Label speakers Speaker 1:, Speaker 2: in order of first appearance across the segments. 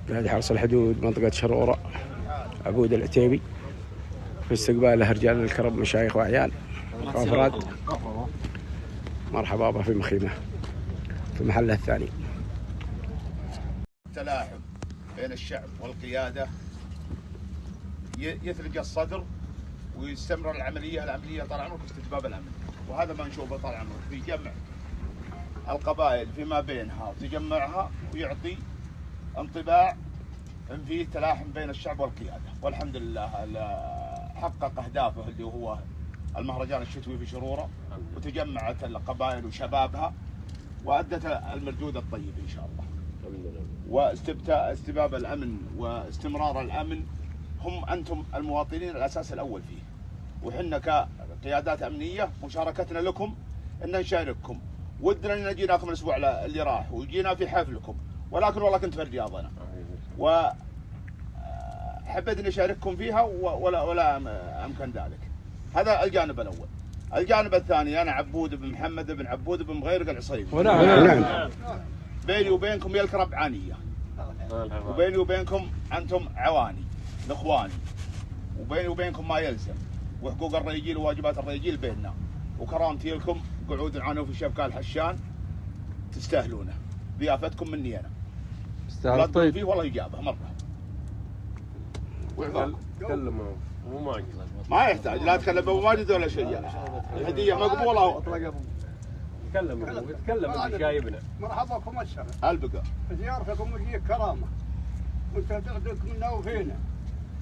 Speaker 1: قائد حرس الحدود منطقة شرورة عبود العتيبي، في استقباله رجال الكرم مشايخ وأعيان وأفراد. مرحبا به في مخيمه في محله الثاني.
Speaker 2: تلاحم بين الشعب والقيادة يثلج الصدر ويستمر العملية طال عمرك استتباب الأمن، وهذا ما نشوفه طال عمرك في جمع القبائل فيما بينها وتجمعها، ويعطي انطباع ان فيه تلاحم بين الشعب والقيادة. والحمد لله حقق أهدافه اللي هو المهرجان الشتوي في شرورة، وتجمعت القبائل وشبابها وأدت المردود الطيب إن شاء الله. واستباب الأمن واستمرار الأمن أنتم المواطنين الأساس الأول فيه، وحنا كقيادات أمنية مشاركتنا لكم أن نشارككم. ودنا أن جيناكم الأسبوع اللي راح وجينا في حفلكم، ولكن والله كنت في رياضنا وحبيت أن أشارككم فيها ولا أمكن ذلك. هذا الجانب الأول. الجانب الثاني، أنا عبود بن محمد بن عبود بن مغيرق العصيبي.
Speaker 1: نعم.
Speaker 2: بيني وبينكم يلكرب عنية، وبيني وبينكم أنتم عواني الإخواني، وبيني وبينكم ما يلزم، وحقوق الرجال وواجبات الرجال بيننا، وكرامتي لكم قعود العنو في شبكة الحشان تستاهلونه. ضيافتكم مني أنا. لا تقول فيه والله إجابة مرة.
Speaker 3: تكلم
Speaker 2: ما يحتاج لا تكلم أبو ماجد ولا شيء. الهدية مقبولة.
Speaker 3: يتكلم اللي جايبنا.
Speaker 4: مرحبا بكم الشرف.
Speaker 2: البقاء.
Speaker 4: زيارتكم تجيك كرامة، وانت تعدلك منا وفينا.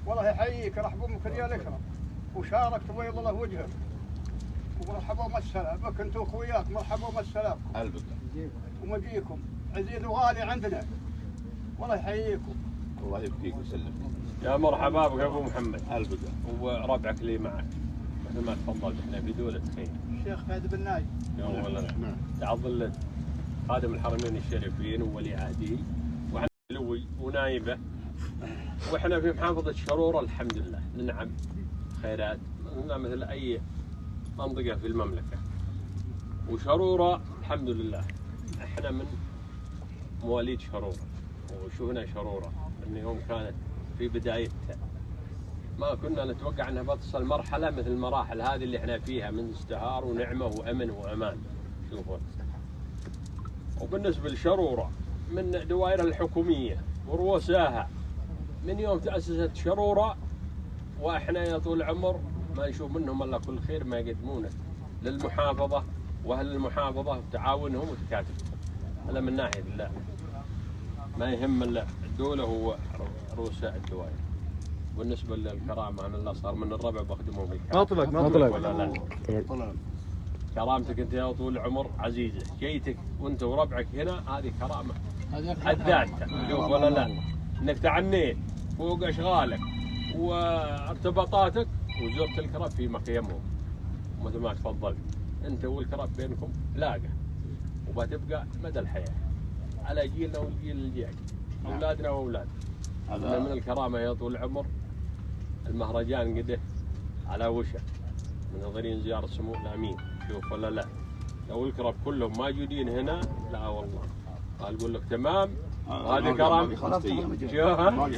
Speaker 4: والله يحييك، رحبوا بك ريال اكرم، وشاركت بيض الله وجهك. ومرحبا ومسهلا بك انتم اخوياك، مرحبا ومسهلا بكم.
Speaker 2: البقاء.
Speaker 4: ومجيكم عزيز وغالي عندنا. والله يحييكم.
Speaker 2: الله يبقيك ويسلمك.
Speaker 3: يا مرحبا بك ابو محمد.
Speaker 2: البقاء.
Speaker 3: وربعك اللي معك مثل ما تفضلت، احنا في دولة خير.
Speaker 4: الشيخ فهد بن نايف.
Speaker 3: يا ولد. تعظل خادم الحرمين الشريفين وولي عهده وعلوي ونايبه، واحنا في محافظة شرورة الحمد لله ننعم خيرات مثل اي منطقة في المملكة. وشرورة الحمد لله احنا من مواليد شرورة، وشوفنا شرورة ان يوم كانت في بدايتها ما كنا نتوقع انها بتصل مرحلة مثل المراحل هذه اللي احنا فيها من ازدهار ونعمة وامن وامان. شوفوا. وبالنسبة لشرورة من دوائرها الحكومية ورؤساها من يوم تأسست شرورة، واحنا يا طول العمر ما نشوف منهم الا كل خير ما يقدمونه للمحافظة واهل المحافظة وتعاونهم وتكاتفهم. هذا من ناحية الله، ما يهم الا الدولة هو رؤساء الدوائر. بالنسبة للكرامة أنا الله صار من الربع بخدمهم بالكرامة.
Speaker 1: مطلق
Speaker 3: ولا لا؟ كرامتك أنت يا طول العمر عزيزة، جيتك وأنت وربعك هنا هذه كرامة حد ذاتها. شوف ولا لا؟ إنك تعنيت فوق أشغالك وارتباطاتك وزرت الكرام في مخيمهم، مثل ما تفضلت أنت والكرام بينكم لاقة، وبتبقى مدى الحياة على جيلنا والجيل الجاي، أولادنا وأولادنا. هذا من الكرامة يا طول العمر. المهرجان قده على وشك، منتظرين زيارة سمو الأمين. شوف ولا لا؟ لو الكرام كلهم موجودين هنا لا والله أقول لك تمام. وهذه كرامة.
Speaker 2: باقي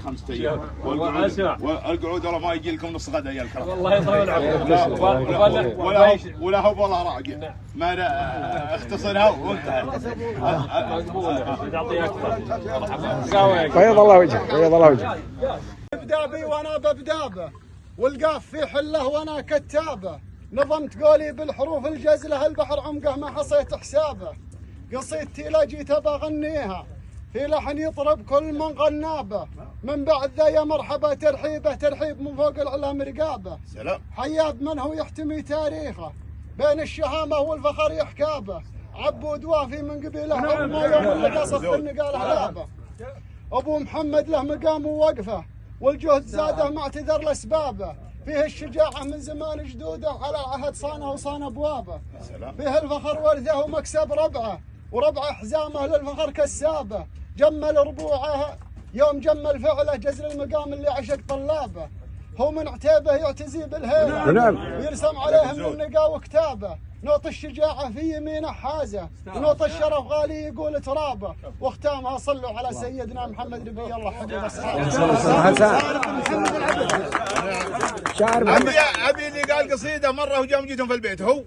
Speaker 2: 5 أيام. والقعود والله ما يجي لكم نص غدا يا الكرام.
Speaker 3: والله يطول عمرك.
Speaker 2: ولا هو والله راقي. ما اختصرها وانتهى.
Speaker 3: تعطي أكثر.
Speaker 1: بيض الله وجهك، بيض الله وجهك.
Speaker 4: بدابي وانا ببدابه، والقاف في حله وانا كتابه. نظمت قولي بالحروف الجزله، البحر عمقه ما حصيت حسابه. قصيدتي لا جيت بغنيها في لحن يطرب كل من غنابه. من بعد ذا يا مرحبا ترحيبه، ترحيب من فوق العلام رقابه.
Speaker 2: سلام.
Speaker 4: حياب من هو يحتمي تاريخه، بين الشهامه والفخر يحكابه. عبود وافي من قبيله ما يوم اللي قصف النقال هلابه. ابو محمد له مقام ووقفه، والجهد زاده ما اعتذر لاسبابه. فيه الشجاعه من زمان جدوده، على العهد صانه وصان ابوابه. فيه الفخر ورثه ومكسب ربعه، وربع حزامه للفخر كسابه. جمل ربوعه يوم جمل فعله، جزر المقام اللي عشق طلابه. هو من عتيبه يعتزي بالهيبه، ويرسم عليه من النقا وكتابه. نوط الشجاعة في يمينه حازة، ونوط الشرف غالي يقول ترابه، واختامها صلوا على سيدنا محمد نبي الله حبيب الصحابة.
Speaker 2: ابي اللي قال قصيده مره وجام جيتهم في البيت هو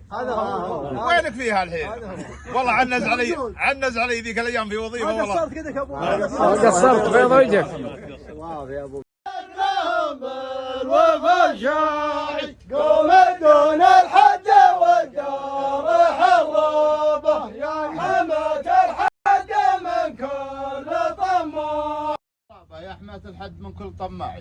Speaker 2: وينك فيها الحين؟ والله عنز علي ذيك الايام في وظيفه والله
Speaker 5: قصرت كذا يا ابو
Speaker 1: قصرت بيض وجهك.
Speaker 5: يا ابو
Speaker 4: الوفا شاعي قوم دون الحد والدار حرابه، يا حماة الحد من كل طماع،
Speaker 2: يا حماة الحد من كل طماع.